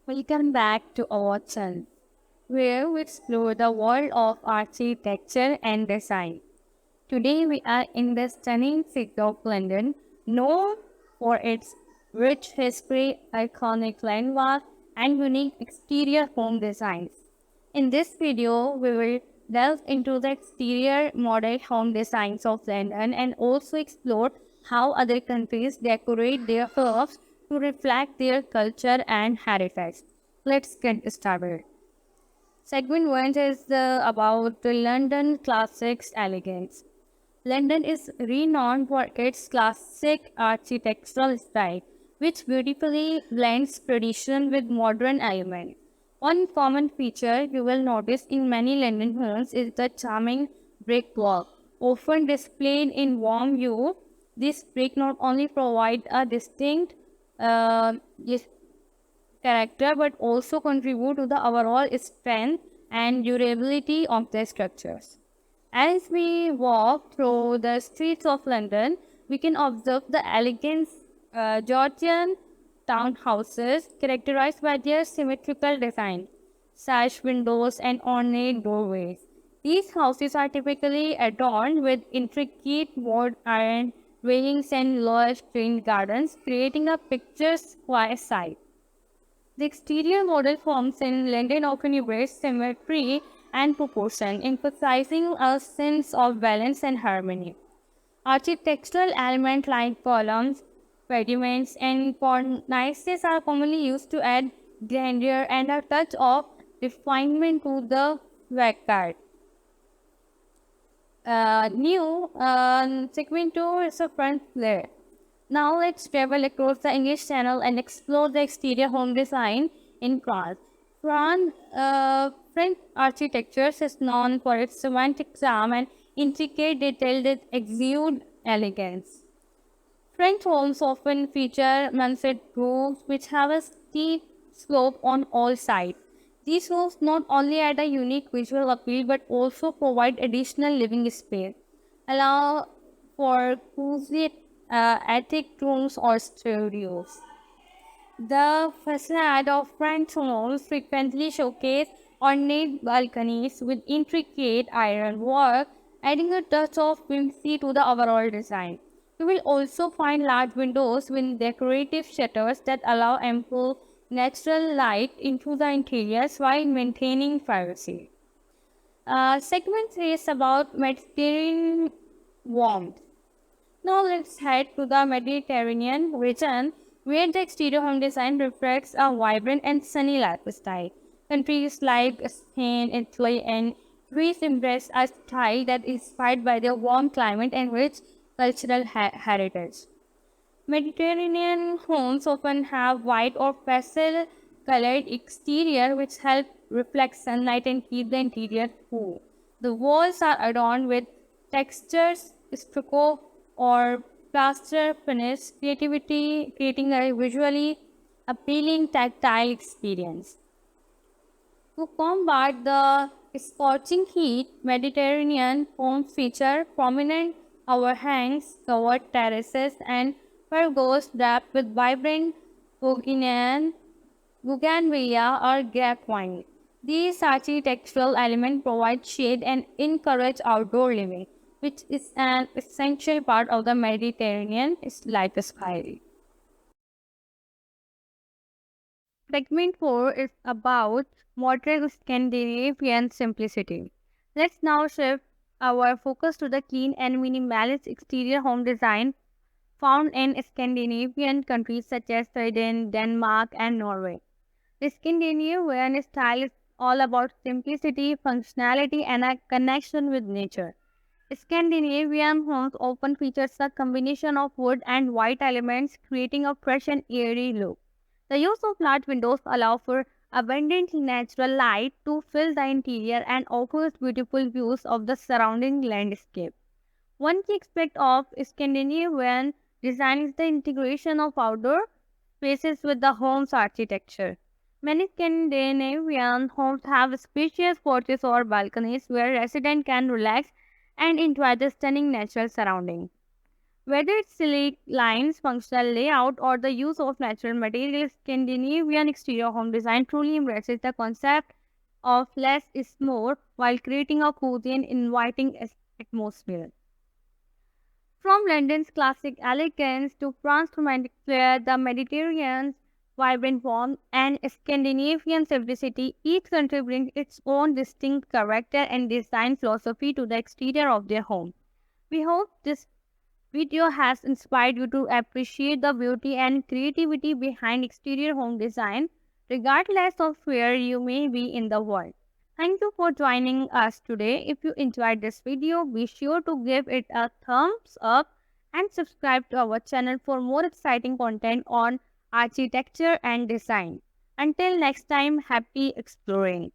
Welcome back to our channel, where we explore the world of architecture and design. Today we are in the stunning city of London, known for its rich history, iconic landmarks, and unique exterior home designs. In this video, we will delve into the exterior model home designs of London and also explore how other countries decorate their homes to reflect their culture and heritage. Let's get started. Segment 1 is about the London classics elegance. London is renowned for its classic architectural style, which beautifully blends tradition with modern elements. One common feature you will notice in many London homes is the charming brickwork, often displayed in warm hue. This brick not only provide a distinct uh, character but also contribute to the overall strength and durability of the structures. As we walk through the streets of London, we can observe the elegant Georgian townhouses characterized by their symmetrical design, sash windows, and ornate doorways. These houses are typically adorned with intricate wrought iron railings and lush green gardens, creating a picturesque sight. The exterior model homes in London often embrace symmetry and proportion, emphasizing a sense of balance and harmony. Architectural elements like columns, pediments, and cornices are commonly used to add grandeur and a touch of refinement to the facade. Segment 2 is a front flare. Now let's travel across the English Channel and explore the exterior home design in France. French architecture is known for its romantic charm and intricate detail that exude elegance. French homes often feature mansard roofs which have a steep slope on all sides. These roofs not only add a unique visual appeal but also provide additional living space, allow for cozy attic rooms or studios. The facade of French homes frequently showcase ornate balconies with intricate ironwork, adding a touch of whimsy to the overall design. You will also find large windows with decorative shutters that allow ample natural light into the interiors while maintaining privacy. Segment 3 is about Mediterranean warmth. Now let's head to the Mediterranean region where the exterior home design reflects a vibrant and sunny lifestyle. Countries like Spain, Italy, and Greece embrace a style that is inspired by their warm climate and rich cultural heritage. Mediterranean homes often have white or pastel colored exterior which help reflect sunlight and keep the interior cool. The walls are adorned with textures, stucco, or plaster finish, creating a visually appealing tactile experience. To combat the scorching heat, Mediterranean homes feature prominent overhangs, covered terraces, and pergolas draped with vibrant bougainvillea or grape vine. These architectural elements provide shade and encourage outdoor living, which is an essential part of the Mediterranean lifestyle. Segment 4 is about modern Scandinavian simplicity. Let's now shift our focus to the clean and minimalist exterior home design found in Scandinavian countries such as Sweden, Denmark, and Norway. The Scandinavian style is all about simplicity, functionality, and a connection with nature. Scandinavian homes often features a combination of wood and white elements, creating a fresh and airy look. The use of large windows allow for abundant natural light to fill the interior and offers beautiful views of the surrounding landscape. One key aspect of Scandinavian design is the integration of outdoor spaces with the home's architecture. Many Scandinavian homes have spacious porches or balconies where residents can relax and enjoy the stunning natural surroundings. Whether it's sleek lines, functional layout, or the use of natural materials, Scandinavian exterior home design truly embraces the concept of less is more while creating a cozy and inviting atmosphere. From London's classic elegance to France's romantic flair, the Mediterranean's vibrant warmth, and Scandinavian simplicity, each country brings its own distinct character and design philosophy to the exterior of their home. We hope this video has inspired you to appreciate the beauty and creativity behind exterior home design, regardless of where you may be in the world. Thank you for joining us today. If you enjoyed this video, be sure to give it a thumbs up and subscribe to our channel for more exciting content on architecture and design. Until next time, happy exploring.